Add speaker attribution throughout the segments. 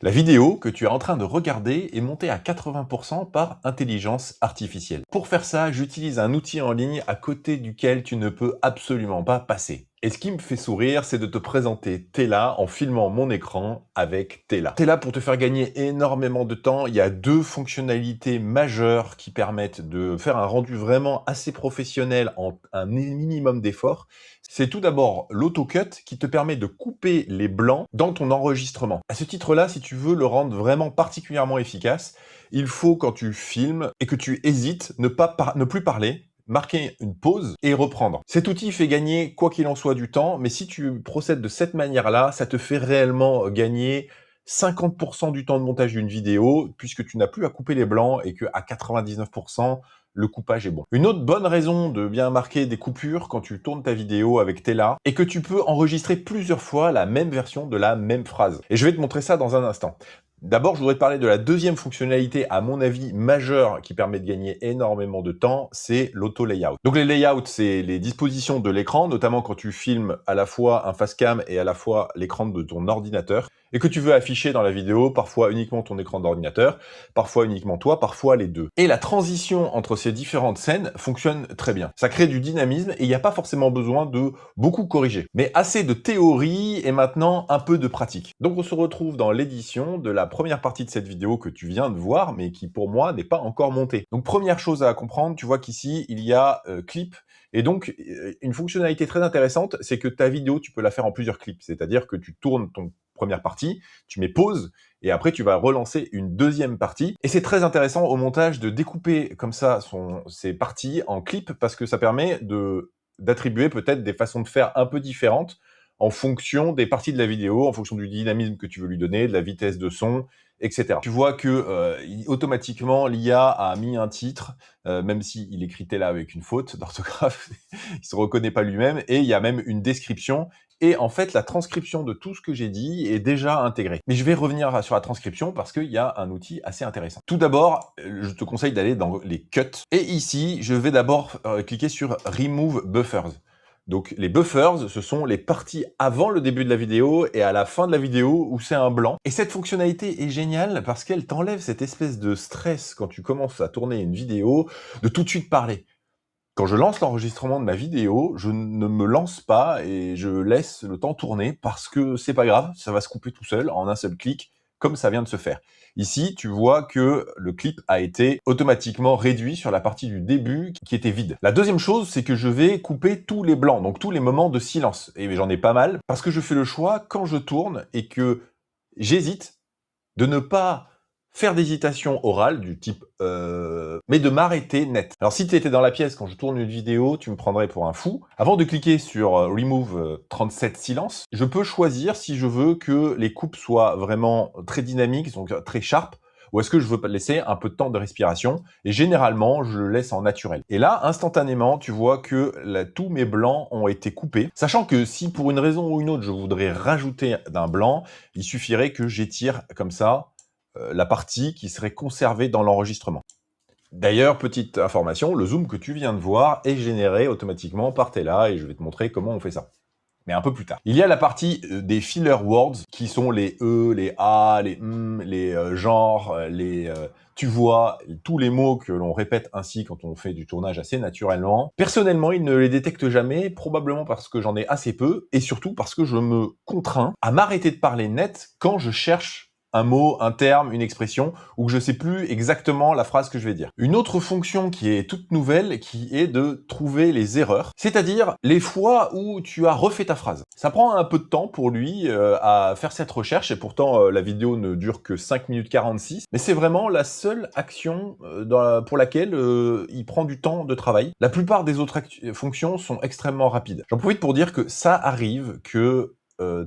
Speaker 1: La vidéo que tu es en train de regarder est montée à 80% par intelligence artificielle. Pour faire ça, j'utilise un outil en ligne à côté duquel tu ne peux absolument pas passer. Et ce qui me fait sourire, c'est de te présenter Tela en filmant mon écran avec Tela. Tela, pour te faire gagner énormément de temps, il y a deux fonctionnalités majeures qui permettent de faire un rendu vraiment assez professionnel en un minimum d'effort. C'est tout d'abord l'autocut qui te permet de couper les blancs dans ton enregistrement. À ce titre-là, si tu veux le rendre vraiment particulièrement efficace, il faut, quand tu filmes et que tu hésites, ne plus parler, marquer une pause et reprendre. Cet outil fait gagner, quoi qu'il en soit, du temps, mais si tu procèdes de cette manière-là, ça te fait réellement gagner 50% du temps de montage d'une vidéo, puisque tu n'as plus à couper les blancs et que à 99%, le coupage est bon. Une autre bonne raison de bien marquer des coupures quand tu tournes ta vidéo avec Tela est que tu peux enregistrer plusieurs fois la même version de la même phrase. Et je vais te montrer ça dans un instant. D'abord, je voudrais te parler de la deuxième fonctionnalité, à mon avis, majeure, qui permet de gagner énormément de temps, c'est l'auto-layout. Donc les layouts, c'est les dispositions de l'écran, notamment quand tu filmes à la fois un facecam et à la fois l'écran de ton ordinateur, et que tu veux afficher dans la vidéo, parfois uniquement ton écran d'ordinateur, parfois uniquement toi, parfois les deux. Et la transition entre ces différentes scènes fonctionne très bien. Ça crée du dynamisme et il n'y a pas forcément besoin de beaucoup corriger. Mais assez de théorie et maintenant un peu de pratique. Donc on se retrouve dans l'édition de la première partie de cette vidéo que tu viens de voir, mais qui pour moi n'est pas encore montée. Donc première chose à comprendre, tu vois qu'ici il y a clip. Et donc, une fonctionnalité très intéressante, c'est que ta vidéo, tu peux la faire en plusieurs clips. C'est-à-dire que tu tournes ton première partie, tu mets pause, et après tu vas relancer une deuxième partie. Et c'est très intéressant au montage de découper comme ça ces parties en clips, parce que ça permet d'attribuer peut-être des façons de faire un peu différentes en fonction des parties de la vidéo, en fonction du dynamisme que tu veux lui donner, de la vitesse de son, etc. Tu vois que automatiquement, l'IA a mis un titre, même s'il écrit là avec une faute d'orthographe, il se reconnaît pas lui-même, et il y a même une description. Et en fait, la transcription de tout ce que j'ai dit est déjà intégrée. Mais je vais revenir sur la transcription parce qu'il y a un outil assez intéressant. Tout d'abord, je te conseille d'aller dans les cuts. Et ici, je vais d'abord cliquer sur Remove Buffers. Donc les buffers, ce sont les parties avant le début de la vidéo et à la fin de la vidéo où c'est un blanc. Et cette fonctionnalité est géniale parce qu'elle t'enlève cette espèce de stress quand tu commences à tourner une vidéo de tout de suite parler. Quand je lance l'enregistrement de ma vidéo, je ne me lance pas et je laisse le temps tourner parce que c'est pas grave, ça va se couper tout seul en un seul clic, comme ça vient de se faire. Ici, tu vois que le clip a été automatiquement réduit sur la partie du début qui était vide. La deuxième chose, c'est que je vais couper tous les blancs, donc tous les moments de silence. Et j'en ai pas mal parce que je fais le choix quand je tourne et que j'hésite de ne pas faire d'hésitation orale du type mais de m'arrêter net. Alors si tu étais dans la pièce quand je tourne une vidéo, tu me prendrais pour un fou. Avant de cliquer sur Remove 37 silence, je peux choisir si je veux que les coupes soient vraiment très dynamiques, donc très sharp, ou est-ce que je veux laisser un peu de temps de respiration. Et généralement, je le laisse en naturel. Et là, instantanément, tu vois que tous mes blancs ont été coupés. Sachant que si pour une raison ou une autre, je voudrais rajouter d'un blanc, il suffirait que j'étire comme ça la partie qui serait conservée dans l'enregistrement. D'ailleurs, petite information, le zoom que tu viens de voir est généré automatiquement par Tela et je vais te montrer comment on fait ça. Mais un peu plus tard. Il y a la partie des filler words qui sont les E, les A, les les genres, tu vois, tous les mots que l'on répète ainsi quand on fait du tournage assez naturellement. Personnellement, il ne les détecte jamais, probablement parce que j'en ai assez peu et surtout parce que je me contrains à m'arrêter de parler net quand je cherche un mot, un terme, une expression, ou que je sais plus exactement la phrase que je vais dire. Une autre fonction qui est toute nouvelle, qui est de trouver les erreurs, c'est-à-dire les fois où tu as refait ta phrase. Ça prend un peu de temps pour lui à faire cette recherche, et pourtant la vidéo ne dure que 5 minutes 46, mais c'est vraiment la seule action pour laquelle il prend du temps de travail. La plupart des autres fonctions sont extrêmement rapides. J'en profite pour dire que ça arrive que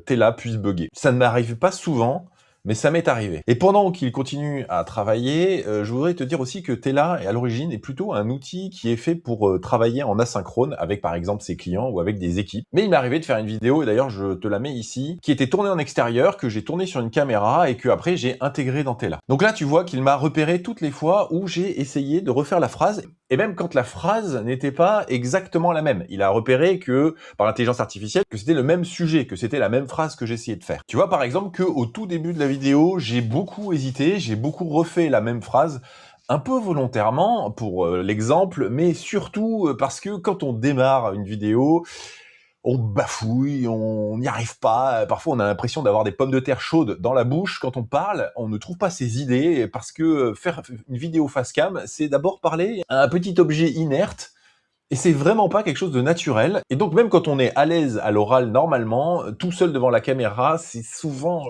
Speaker 1: Tela puisse bugger. Ça ne m'arrive pas souvent, mais ça m'est arrivé. Et pendant qu'il continue à travailler, je voudrais te dire aussi que Tela, à l'origine, est plutôt un outil qui est fait pour travailler en asynchrone avec, par exemple, ses clients ou avec des équipes. Mais il m'est arrivé de faire une vidéo, et d'ailleurs, je te la mets ici, qui était tournée en extérieur, que j'ai tournée sur une caméra et que après j'ai intégré dans Tela. Donc là, tu vois qu'il m'a repéré toutes les fois où j'ai essayé de refaire la phrase. et même quand la phrase n'était pas exactement la même. Il a repéré que, par l'intelligence artificielle, que c'était le même sujet, que c'était la même phrase que j'essayais de faire. Tu vois par exemple qu'au tout début de la vidéo, j'ai beaucoup hésité, j'ai beaucoup refait la même phrase, un peu volontairement pour l'exemple, mais surtout parce que quand on démarre une vidéo, on bafouille, on n'y arrive pas. Parfois, on a l'impression d'avoir des pommes de terre chaudes dans la bouche quand on parle. On ne trouve pas ses idées parce que faire une vidéo face cam, c'est d'abord parler à un petit objet inerte. Et c'est vraiment pas quelque chose de naturel. Et donc même quand on est à l'aise à l'oral normalement, tout seul devant la caméra, c'est souvent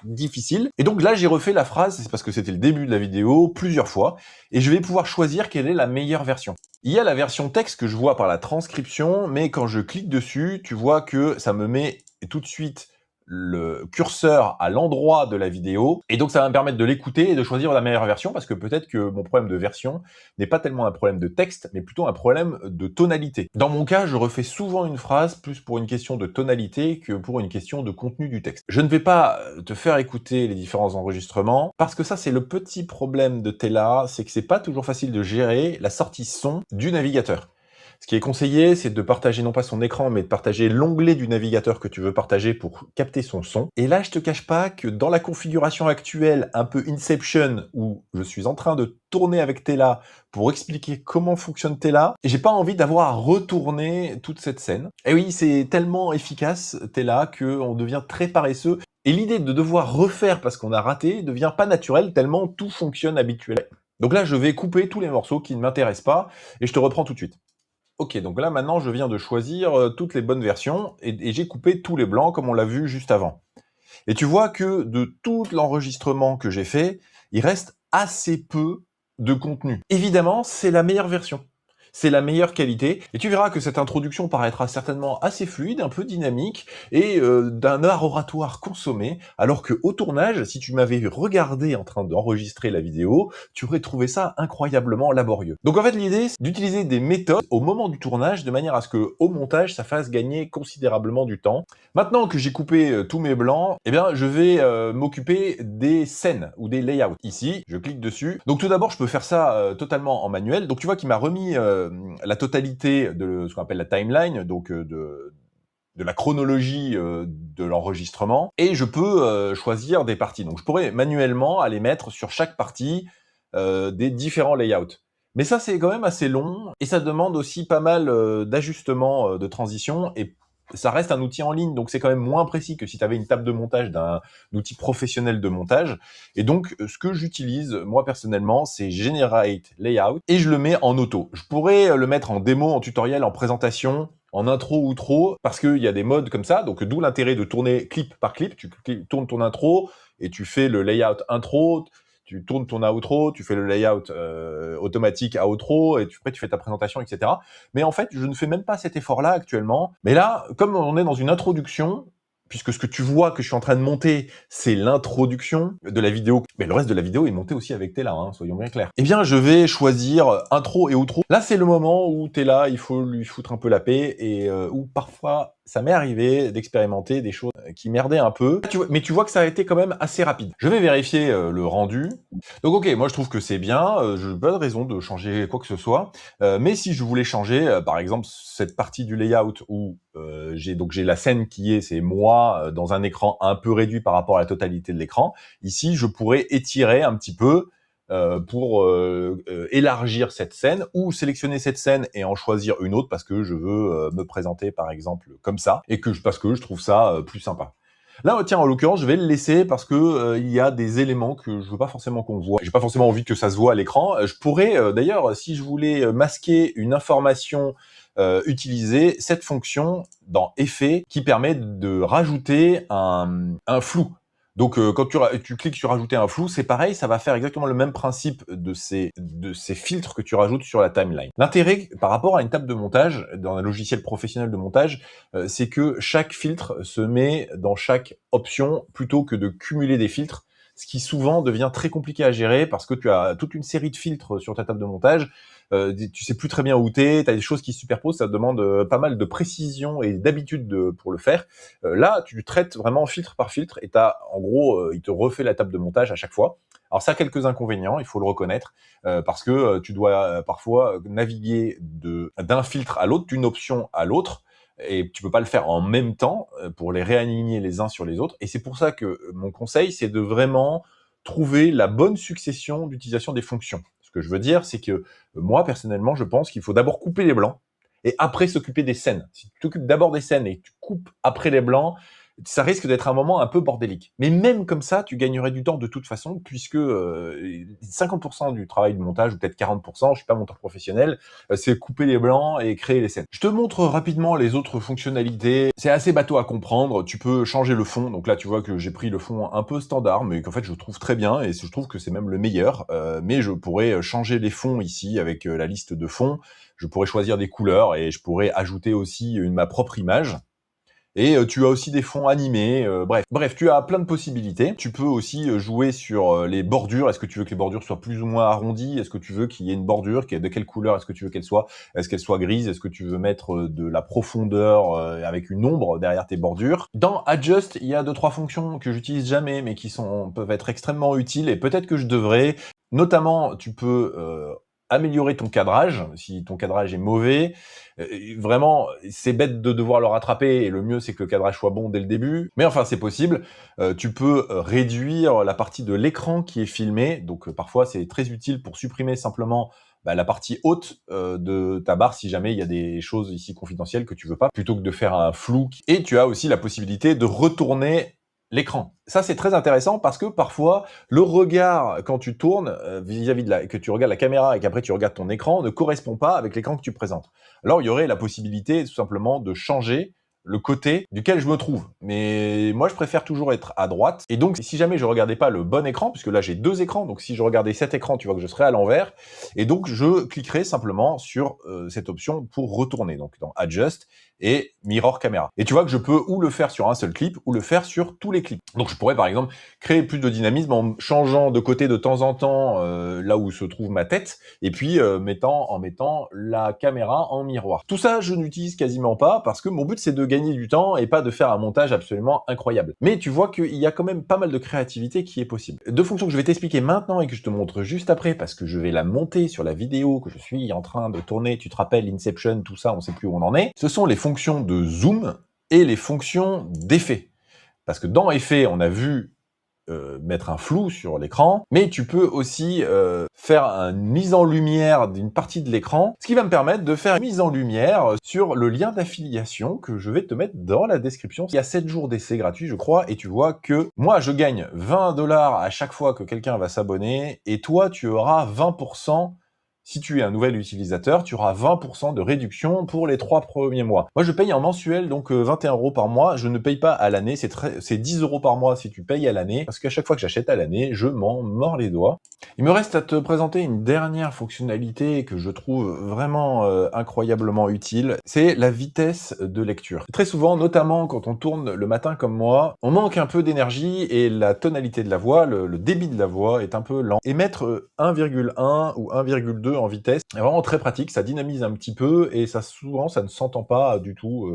Speaker 1: difficile. Et donc là, j'ai refait la phrase, c'est parce que c'était le début de la vidéo, plusieurs fois, et je vais pouvoir choisir quelle est la meilleure version. Il y a la version texte que je vois par la transcription, mais quand je clique dessus, tu vois que ça me met tout de suite le curseur à l'endroit de la vidéo, et donc ça va me permettre de l'écouter et de choisir la meilleure version, parce que peut-être que mon problème de version n'est pas tellement un problème de texte, mais plutôt un problème de tonalité. Dans mon cas, je refais souvent une phrase plus pour une question de tonalité que pour une question de contenu du texte. Je ne vais pas te faire écouter les différents enregistrements, parce que ça c'est le petit problème de Tela, c'est que c'est pas toujours facile de gérer la sortie son du navigateur. Ce qui est conseillé, c'est de partager non pas son écran, mais de partager l'onglet du navigateur que tu veux partager pour capter son son. Et là, je te cache pas que dans la configuration actuelle, un peu Inception, où je suis en train de tourner avec Tela pour expliquer comment fonctionne Tela, et j'ai pas envie d'avoir à retourner toute cette scène. Et oui, c'est tellement efficace, Tela, qu'on devient très paresseux. Et l'idée de devoir refaire parce qu'on a raté devient pas naturelle tellement tout fonctionne habituellement. Donc là, je vais couper tous les morceaux qui ne m'intéressent pas, et je te reprends tout de suite. Ok, donc là maintenant je viens de choisir toutes les bonnes versions et j'ai coupé tous les blancs comme on l'a vu juste avant. Et tu vois que de tout l'enregistrement que j'ai fait, il reste assez peu de contenu. Évidemment, c'est la meilleure version. C'est la meilleure qualité, et tu verras que cette introduction paraîtra certainement assez fluide, un peu dynamique, et d'un art oratoire consommé, alors que au tournage, si tu m'avais regardé en train d'enregistrer la vidéo, tu aurais trouvé ça incroyablement laborieux. Donc en fait, l'idée, c'est d'utiliser des méthodes au moment du tournage, de manière à ce que au montage, ça fasse gagner considérablement du temps. Maintenant que j'ai coupé tous mes blancs, eh bien, je vais m'occuper des scènes ou des layouts. Ici, je clique dessus. Donc tout d'abord, je peux faire ça totalement en manuel. Donc tu vois qu'il m'a remis la totalité de ce qu'on appelle la timeline, donc de la chronologie de l'enregistrement, et je peux choisir des parties. Donc je pourrais manuellement aller mettre sur chaque partie des différents layouts. Mais ça, c'est quand même assez long, et ça demande aussi pas mal d'ajustements de transition, et ça reste un outil en ligne, donc c'est quand même moins précis que si tu avais une table de montage d'un outil professionnel de montage. Et donc, ce que j'utilise, moi personnellement, c'est Generate Layout, et je le mets en auto. Je pourrais le mettre en démo, en tutoriel, en présentation, en intro ou trop, parce qu'il y a des modes comme ça, donc d'où l'intérêt de tourner clip par clip. Tu tournes ton intro, et tu fais le layout intro, tu tournes ton outro, tu fais le layout automatique outro, et après tu fais ta présentation, etc. Mais en fait, je ne fais même pas cet effort-là actuellement. Mais là, comme on est dans une introduction, puisque ce que tu vois que je suis en train de monter, c'est l'introduction de la vidéo, mais le reste de la vidéo est monté aussi avec Tela, hein, soyons bien clairs. Eh bien, je vais choisir intro et outro. Là, c'est le moment où Tela, il faut lui foutre un peu la paix, et où parfois, ça m'est arrivé d'expérimenter des choses qui merdaient un peu. Mais tu vois que ça a été quand même assez rapide. Je vais vérifier le rendu. Donc ok, moi je trouve que c'est bien, je n'ai pas de raison de changer quoi que ce soit. Mais si je voulais changer, par exemple, cette partie du layout où j'ai la scène qui est, c'est moi dans un écran un peu réduit par rapport à la totalité de l'écran. Ici, je pourrais étirer un petit peu pour élargir cette scène, ou sélectionner cette scène et en choisir une autre parce que je veux me présenter par exemple comme ça, et parce que je trouve ça plus sympa. Là, tiens, en l'occurrence, je vais le laisser parce que il y a des éléments que je veux pas forcément qu'on voit. J'ai pas forcément envie que ça se voit à l'écran. Je pourrais, d'ailleurs, si je voulais masquer une information, utiliser cette fonction dans Effets qui permet de rajouter un flou. Donc, quand tu cliques sur rajouter un flou, c'est pareil, ça va faire exactement le même principe de ces filtres que tu rajoutes sur la timeline. L'intérêt par rapport à une table de montage, dans un logiciel professionnel de montage, c'est que chaque filtre se met dans chaque option plutôt que de cumuler des filtres. ce qui souvent devient très compliqué à gérer parce que tu as toute une série de filtres sur ta table de montage. Tu sais plus très bien où t'es, tu as des choses qui se superposent, ça demande pas mal de précision et d'habitude pour le faire. Là, tu traites vraiment filtre par filtre et en gros, il te refait la table de montage à chaque fois. Alors ça a quelques inconvénients, il faut le reconnaître, parce que tu dois parfois naviguer d'un filtre à l'autre, d'une option à l'autre, et tu peux pas le faire en même temps pour les réaligner les uns sur les autres. Et c'est pour ça que mon conseil, c'est de vraiment trouver la bonne succession d'utilisation des fonctions. Ce que je veux dire, c'est que moi, personnellement, je pense qu'il faut d'abord couper les blancs et après s'occuper des scènes. Si tu t'occupes d'abord des scènes et que tu coupes après les blancs, ça risque d'être un moment un peu bordélique. Mais même comme ça, tu gagnerais du temps de toute façon, puisque 50% du travail de montage, ou peut-être 40%, je suis pas monteur professionnel, c'est couper les blancs et créer les scènes. Je te montre rapidement les autres fonctionnalités. C'est assez bateau à comprendre. Tu peux changer le fond. Donc là, tu vois que j'ai pris le fond un peu standard, mais qu'en fait, je trouve très bien, et je trouve que c'est même le meilleur. Mais je pourrais changer les fonds ici avec la liste de fonds. Je pourrais choisir des couleurs et je pourrais ajouter aussi ma propre image. Et tu as aussi des fonds animés, bref, tu as plein de possibilités. Tu peux aussi jouer sur les bordures. Est-ce que tu veux que les bordures soient plus ou moins arrondies? Est-ce que tu veux qu'il y ait une bordure? De quelle couleur est-ce que tu veux qu'elle soit? Est-ce qu'elle soit grise? Est-ce que tu veux mettre de la profondeur avec une ombre derrière tes bordures? Dans Adjust, il y a 2-3 fonctions que j'utilise jamais, mais qui peuvent être extrêmement utiles, et peut-être que je devrais. Notamment, tu peux améliorer ton cadrage, si ton cadrage est mauvais. Vraiment, c'est bête de devoir le rattraper, et le mieux, c'est que le cadrage soit bon dès le début. Mais enfin, c'est possible. Tu peux réduire la partie de l'écran qui est filmée. Donc, parfois, c'est très utile pour supprimer simplement la partie haute de ta barre si jamais il y a des choses ici confidentielles que tu veux pas, plutôt que de faire un flou. Et tu as aussi la possibilité de retourner l'écran. Ça, c'est très intéressant parce que parfois, le regard, quand tu tournes vis-à-vis que tu regardes la caméra et qu'après tu regardes ton écran, ne correspond pas avec l'écran que tu présentes. Alors, il y aurait la possibilité tout simplement de changer le côté duquel je me trouve. Mais moi, je préfère toujours être à droite. Et donc, si jamais je regardais pas le bon écran, puisque là, j'ai 2 écrans, donc si je regardais cet écran, tu vois que je serais à l'envers. Et donc, je cliquerai simplement sur cette option pour retourner, donc dans Adjust et Mirror Camera. Et tu vois que je peux ou le faire sur un seul clip, ou le faire sur tous les clips. Donc, je pourrais, par exemple, créer plus de dynamisme en changeant de côté de temps en temps là où se trouve ma tête, et puis en mettant la caméra en miroir. Tout ça, je n'utilise quasiment pas, parce que mon but, c'est de gagner du temps et pas de faire un montage absolument incroyable. Mais tu vois qu'il y a quand même pas mal de créativité qui est possible. 2 fonctions que je vais t'expliquer maintenant et que je te montre juste après, parce que je vais la monter sur la vidéo que je suis en train de tourner. Tu te rappelles, Inception, tout ça, on sait plus où on en est. Ce sont les fonctions de zoom et les fonctions d'effet. Parce que dans effet, on a vu mettre un flou sur l'écran, mais tu peux aussi faire une mise en lumière d'une partie de l'écran, ce qui va me permettre de faire une mise en lumière sur le lien d'affiliation que je vais te mettre dans la description. Il y a 7 jours d'essai gratuit, je crois, et tu vois que moi, je gagne 20 $ à chaque fois que quelqu'un va s'abonner, et toi, tu auras 20%. Si tu es un nouvel utilisateur, tu auras 20% de réduction pour les 3 premiers mois. Moi, je paye en mensuel, donc 21 € par mois. Je ne paye pas à l'année, c'est 10 € par mois si tu payes à l'année, parce qu'à chaque fois que j'achète à l'année, je m'en mords les doigts. Il me reste à te présenter une dernière fonctionnalité que je trouve vraiment incroyablement utile, c'est la vitesse de lecture. Très souvent, notamment quand on tourne le matin comme moi, on manque un peu d'énergie et la tonalité de la voix, le débit de la voix est un peu lent. Et mettre 1,1 ou 1,2 en vitesse est vraiment très pratique, ça dynamise un petit peu et souvent ça ne s'entend pas du tout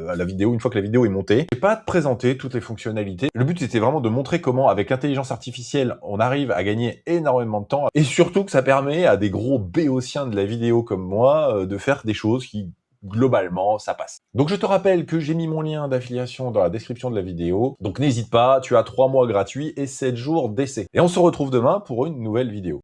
Speaker 1: à la vidéo une fois que la vidéo est montée. Je vais pas te présenter toutes les fonctionnalités. Le but c'était vraiment de montrer comment avec l'intelligence artificielle on arrive à gagner énormément de temps et surtout que ça permet à des gros béotiens de la vidéo comme moi de faire des choses qui globalement, ça passe. Donc je te rappelle que j'ai mis mon lien d'affiliation dans la description de la vidéo, donc n'hésite pas, tu as 3 mois gratuits et 7 jours d'essai. Et on se retrouve demain pour une nouvelle vidéo.